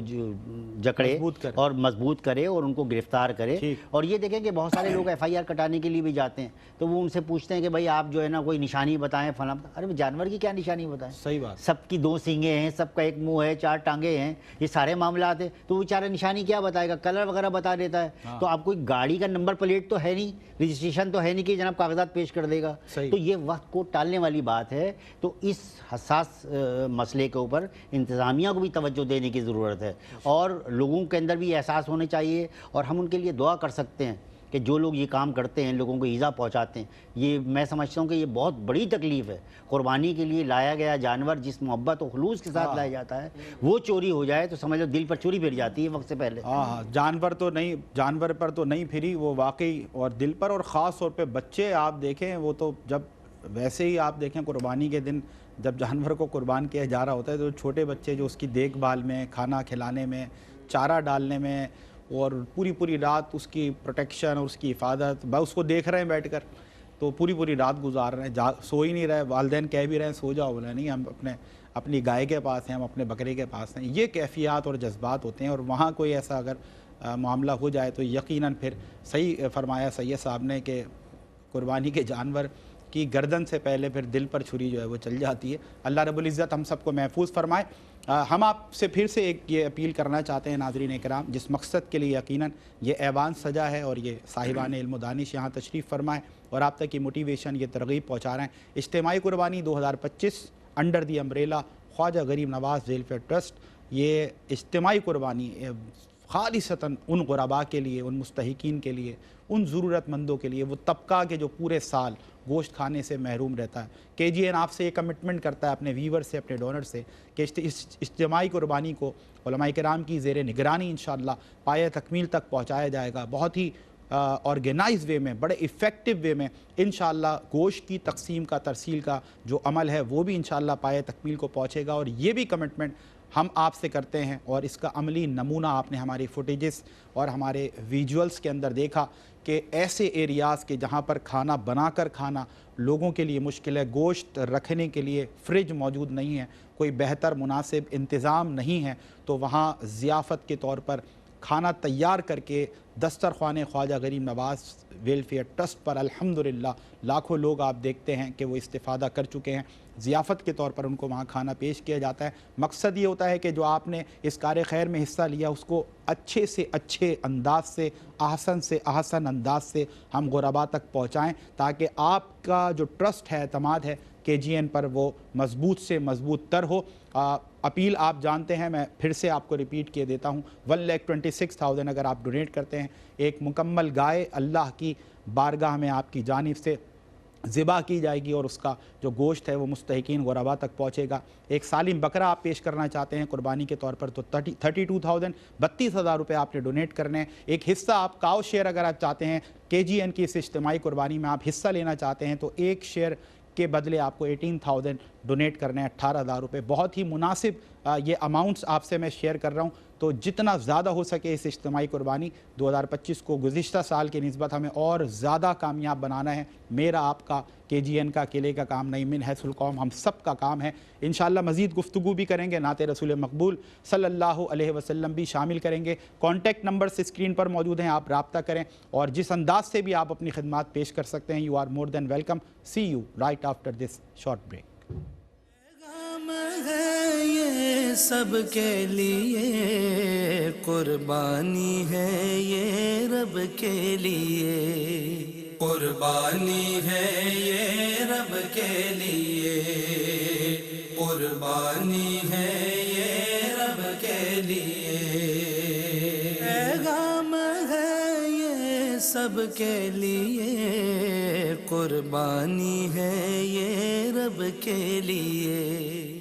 جکڑے اور مضبوط کرے اور ان کو گرفتار کرے. اور یہ دیکھیں کہ بہت سارے لوگ ایف آئی آر کٹانے کے لیے بھی جاتے ہیں تو وہ ان سے پوچھتے ہیں کہ بھائی آپ جو ہے نا کوئی نشانی بتائیں فلاں. ارے جانور کی کیا نشانی بتائیں؟ صحیح بات، سب کی 2 سینگیں ہیں، سب کا ایک منہ ہے، 4 ٹانگیں ہیں، یہ سارے معاملات ہیں. تو وہ بیچارہ نشانی کیا بتائے گا؟ کلر وغیرہ بتا دیتا ہے. تو آپ کوئی گاڑی کا نمبر پلیٹ تو ہے نہیں، رجسٹریشن تو ہے نہیں کہ جناب کاغذات پیش کر دے گا. تو یہ وقت کو ٹالنے والی بات ہے. تو اس حساس مسئلے کے اوپر انتظامیہ کو بھی توجہ دینے کی ضرورت ہے، اور لوگوں کے اندر بھی احساس ہونے چاہیے. اور ہم ان کے لیے دعا کر سکتے ہیں کہ جو لوگ یہ کام کرتے ہیں، لوگوں کو ایذا پہنچاتے ہیں، یہ میں سمجھتا ہوں کہ یہ بہت بڑی تکلیف ہے. قربانی کے لیے لایا گیا جانور جس محبت و خلوص کے ساتھ لایا جاتا ہے، وہ چوری ہو جائے تو سمجھ لو دل پر چوری پھر جاتی ہے وقت سے پہلے. جانور پر تو نہیں پھری وہ واقعی، اور دل پر. اور خاص طور پہ بچے آپ دیکھیں، وہ تو جب ویسے ہی آپ دیکھیں قربانی کے دن جب جانور کو قربان کیا جا رہا ہوتا ہے تو چھوٹے بچے جو اس کی دیکھ بھال میں، کھانا کھلانے میں، چارہ ڈالنے میں، اور پوری رات اس کی پروٹیکشن اور اس کی حفاظت، اس کو دیکھ رہے ہیں بیٹھ کر، تو پوری رات گزار رہے ہیں، سو ہی نہیں رہے. والدین کہہ بھی رہے ہیں سو جاؤ، بولے نہیں ہم اپنی گائے کے پاس ہیں، ہم اپنے بکرے کے پاس ہیں. یہ کیفیات اور جذبات ہوتے ہیں، اور وہاں کوئی ایسا اگر معاملہ ہو جائے تو یقیناً پھر صحیح فرمایا سید صاحب نے کہ قربانی کے جانور کی گردن سے پہلے پھر دل پر چھری جو ہے وہ چل جاتی ہے. اللہ رب العزت ہم سب کو محفوظ فرمائے. ہم آپ سے پھر سے ایک یہ اپیل کرنا چاہتے ہیں ناظرین اکرام، جس مقصد کے لیے یقیناً یہ ایوان سجا ہے اور یہ صاحبان علم و دانش یہاں تشریف فرمائے اور آپ تک یہ موٹیویشن، یہ ترغیب پہنچا رہے ہیں. اجتماعی قربانی 2025 under the umbrella Khwaja Gharib Nawaz welfare trust. یہ اجتماعی قربانی خالصتاً ان غرباء کے لیے، ان مستحقین کے لیے، ان ضرورت مندوں کے لیے، وہ طبقہ کے جو پورے سال گوشت کھانے سے محروم رہتا ہے. کے جی این آپ سے یہ کمٹمنٹ کرتا ہے اپنے ویور سے، اپنے ڈونر سے، کہ اس اجتماعی قربانی کو علماء کرام کی زیر نگرانی انشاءاللہ پایہ تکمیل تک پہنچایا جائے گا. بہت ہی آرگنائز وے میں، بڑے ایفیکٹو وے میں انشاءاللہ گوشت کی تقسیم کا، ترسیل کا جو عمل ہے وہ بھی انشاءاللہ پایہ تکمیل کو پہنچے گا. اور یہ بھی کمٹمنٹ ہم آپ سے کرتے ہیں، اور اس کا عملی نمونہ آپ نے ہماری فوٹیجز اور ہمارے ویجولز کے اندر دیکھا کہ ایسے ایریاز کے جہاں پر کھانا بنا کر کھانا لوگوں کے لیے مشکل ہے، گوشت رکھنے کے لیے فریج موجود نہیں ہے، کوئی بہتر مناسب انتظام نہیں ہے، تو وہاں ضیافت کے طور پر کھانا تیار کر کے دسترخوان خواجہ غریب نواز ویلفیئر ٹرسٹ پر الحمدللہ لاکھوں لوگ آپ دیکھتے ہیں کہ وہ استفادہ کر چکے ہیں. ضیافت کے طور پر ان کو وہاں کھانا پیش کیا جاتا ہے. مقصد یہ ہوتا ہے کہ جو آپ نے اس کار خیر میں حصہ لیا اس کو اچھے سے اچھے انداز سے احسن انداز سے ہم غربا تک پہنچائیں تاکہ آپ کا جو ٹرسٹ ہے، اعتماد ہے KGN پر، وہ مضبوط سے مضبوط تر ہو. اپیل آپ جانتے ہیں، میں پھر سے آپ کو ریپیٹ کیے دیتا ہوں. 1,26,000 اگر آپ ڈونیٹ کرتے ہیں، ایک مکمل گائے اللہ کی بارگاہ میں آپ کی جانب سے ذبح کی جائے گی اور اس کا جو گوشت ہے وہ مستحقین غربا تک پہنچے گا. ایک سالم بکرا آپ پیش کرنا چاہتے ہیں قربانی کے طور پر تو 32,000 32,000 روپے آپ نے ڈونیٹ کرنے ہیں. ایک حصہ آپ کاؤ شیئر اگر آپ چاہتے ہیں KGN کی اس اجتماعی قربانی میں آپ حصہ لینا چاہتے ہیں تو ایک شیئر کے بدلے آپ کو 18,000 ڈونیٹ کرنے ہیں، 18,000 روپے. بہت ہی مناسب یہ اماؤنٹس آپ سے میں شیئر کر رہا ہوں. تو جتنا زیادہ ہو سکے اس اجتماعی قربانی 2025 کو گزشتہ سال کی نسبت ہمیں اور زیادہ کامیاب بنانا ہے. میرا آپ کا KGN کا اکیلے کا کام نہیں، من حیث القوم ہم سب کا کام ہے. انشاءاللہ مزید گفتگو بھی کریں گے، نعت رسول مقبول صلی اللہ علیہ وسلم بھی شامل کریں گے. کانٹیکٹ نمبرز اسکرین پر موجود ہیں، آپ رابطہ کریں اور جس انداز سے بھی آپ اپنی خدمات پیش کر سکتے ہیں. You are more than welcome. See you right after this short break. یہ سب کے لیے قربانی ہے، یہ رب کے لیے قربانی ہے، یہ رب کے لیے قربانی ہے، یہ رب کے لیے پیغام ہے، یہ سب کے لیے قربانی ہے، یہ رب کے لیے.